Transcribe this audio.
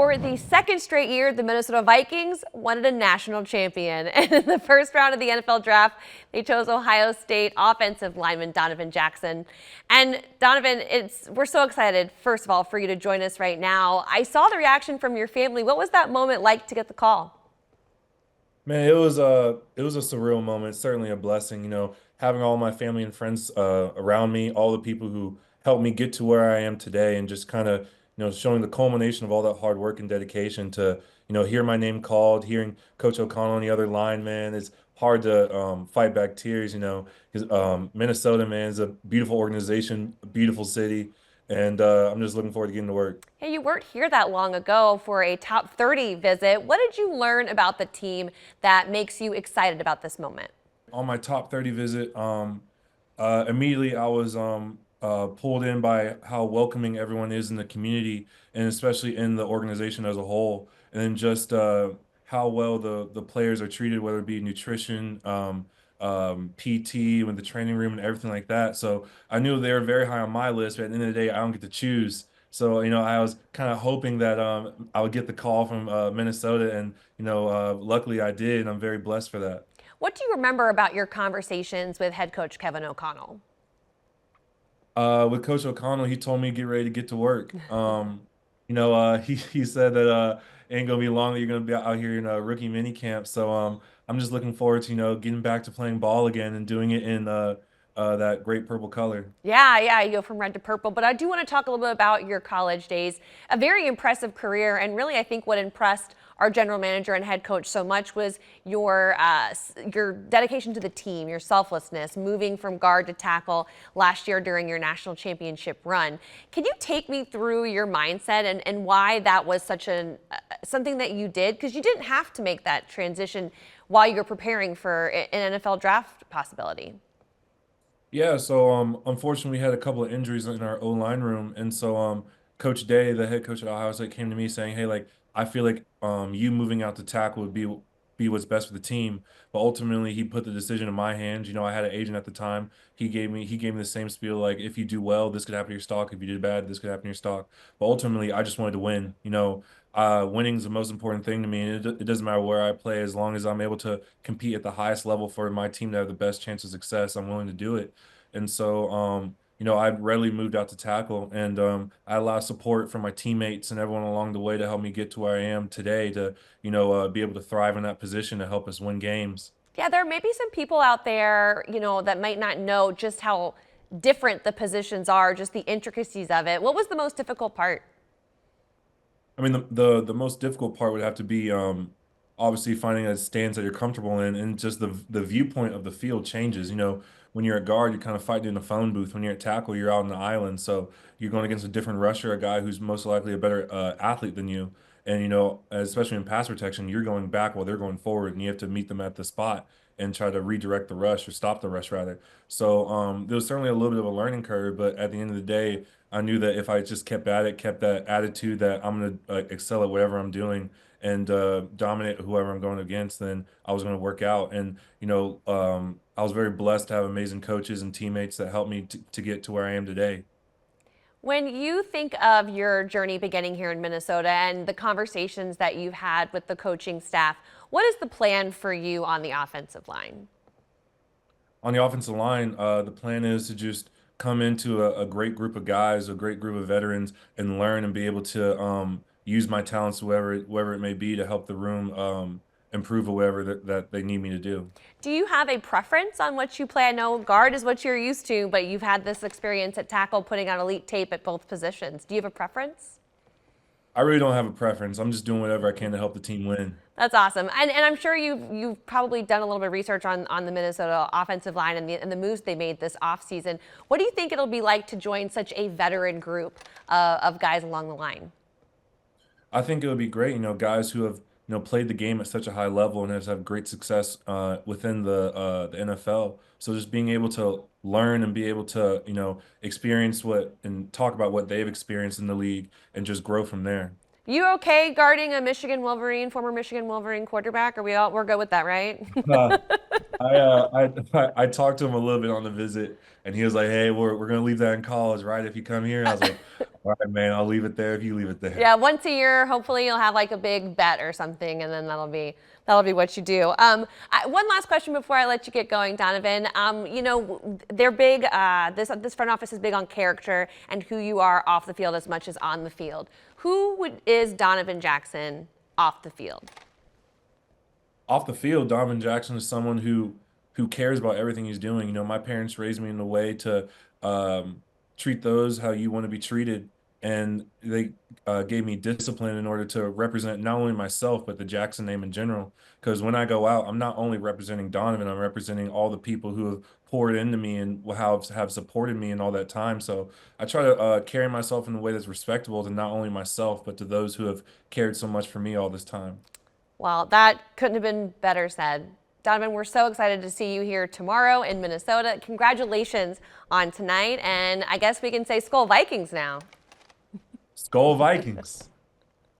For the second straight year, the Minnesota Vikings wanted a national champion. And in the first round of the NFL draft, they chose Ohio State offensive lineman Donovan Jackson. And Donovan, we're so excited, first of all, for you to join us right now. I saw the reaction from your family. What was that moment like to get the call? Man, it was a surreal moment, certainly a blessing, having all my family and friends around me, all the people who helped me get to where I am today, and just kind of, showing the culmination of all that hard work and dedication to, hear my name called, hearing Coach O'Connell and the other linemen. It's hard to fight back tears, because Minnesota, man, is a beautiful organization, a beautiful city, and I'm just looking forward to getting to work. Hey, you weren't here that long ago for a top 30 visit. What did you learn about the team that makes you excited about this moment? On my top 30 visit, immediately I was pulled in by how welcoming everyone is in the community and especially in the organization as a whole. And then just how well the players are treated, whether it be nutrition, PT, with the training room and everything like that. So I knew they were very high on my list, but at the end of the day, I don't get to choose. So, I was kind of hoping that I would get the call from Minnesota, and, luckily I did, and I'm very blessed for that. What do you remember about your conversations with head coach Kevin O'Connell? With Coach O'Connell, he told me to get ready to get to work. He said that it ain't gonna be long that you're gonna be out here in a rookie mini camp. So I'm just looking forward to getting back to playing ball again and doing it in that great purple color. Yeah, you go from red to purple. But I do want to talk a little bit about your college days. A very impressive career, and really, I think what impressed our general manager and head coach so much was your dedication to the team, your selflessness, moving from guard to tackle last year during your national championship run. Can you take me through your mindset and why that was such something that you did? Because you didn't have to make that transition while you were preparing for an NFL draft possibility. Yeah, so unfortunately we had a couple of injuries in our O-line room, and so Coach Day, the head coach at Ohio State, came to me saying, "Hey, like I feel like you moving out to tackle would be what's best for the team." But ultimately, he put the decision in my hands. I had an agent at the time. He gave me the same spiel, like if you do well, this could happen to your stock. If you did bad, this could happen to your stock. But ultimately, I just wanted to win. Winning is the most important thing to me, and it doesn't matter where I play, as long as I'm able to compete at the highest level for my team to have the best chance of success. I'm willing to do it. And so, I readily moved out to tackle, and I had a lot of support from my teammates and everyone along the way to help me get to where I am today to, be able to thrive in that position to help us win games. Yeah, there may be some people out there, that might not know just how different the positions are, just the intricacies of it. What was the most difficult part? I mean, the most difficult part would have to be obviously finding a stance that you're comfortable in, and just the viewpoint of the field changes. When you're at guard, you're kind of fighting in the phone booth. When you're at tackle, you're out on the island, so you're going against a different rusher, a guy who's most likely a better athlete than you. And especially in pass protection, you're going back while they're going forward, and you have to meet them at the spot and try to redirect the rush, or stop the rush rather. So there was certainly a little bit of a learning curve, but at the end of the day, I knew that if I just kept at it, kept that attitude that I'm going to excel at whatever I'm doing and dominate whoever I'm going against, then I was going to work out. And, I was very blessed to have amazing coaches and teammates that helped me to get to where I am today. When you think of your journey beginning here in Minnesota and the conversations that you've had with the coaching staff, what is the plan for you on the offensive line? On the offensive line, the plan is to just come into a great group of guys, a great group of veterans, and learn and be able to use my talents, wherever it may be, to help the room improve or whatever that they need me to do. Do you have a preference on what you play? I know guard is what you're used to, but you've had this experience at tackle putting on elite tape at both positions. Do you have a preference? I really don't have a preference. I'm just doing whatever I can to help the team win. That's awesome. And I'm sure you've probably done a little bit of research on the Minnesota offensive line and the moves they made this offseason. What do you think it'll be like to join such a veteran group of guys along the line? I think it would be great, guys who have, played the game at such a high level and has had great success within the NFL. So just being able to learn and be able to, experience what and talk about what they've experienced in the league and just grow from there. You okay guarding a Michigan Wolverine, former Michigan Wolverine quarterback? We're good with that, right? Uh, I talked to him a little bit on the visit, and he was like, "Hey, we're gonna leave that in college, right? If you come here." I was like, "All right, man, I'll leave it there if you leave it there." Yeah, once a year, hopefully you'll have like a big bet or something, and then that'll be what you do. One last question before I let you get going, Donovan. They're big. This front office is big on character and who you are off the field as much as on the field. Is Donovan Jackson off the field? Off the field, Donovan Jackson is someone who cares about everything he's doing. You know, my parents raised me in a way to treat those how you want to be treated, and they gave me discipline in order to represent not only myself but the Jackson name in general. Because when I go out, I'm not only representing Donovan, I'm representing all the people who have poured into me and have supported me in all that time. So I try to carry myself in a way that's respectable to not only myself but to those who have cared so much for me all this time. Well, that couldn't have been better said. Donovan, we're so excited to see you here tomorrow in Minnesota. Congratulations on tonight, and I guess we can say Skull Vikings now. Skull Vikings.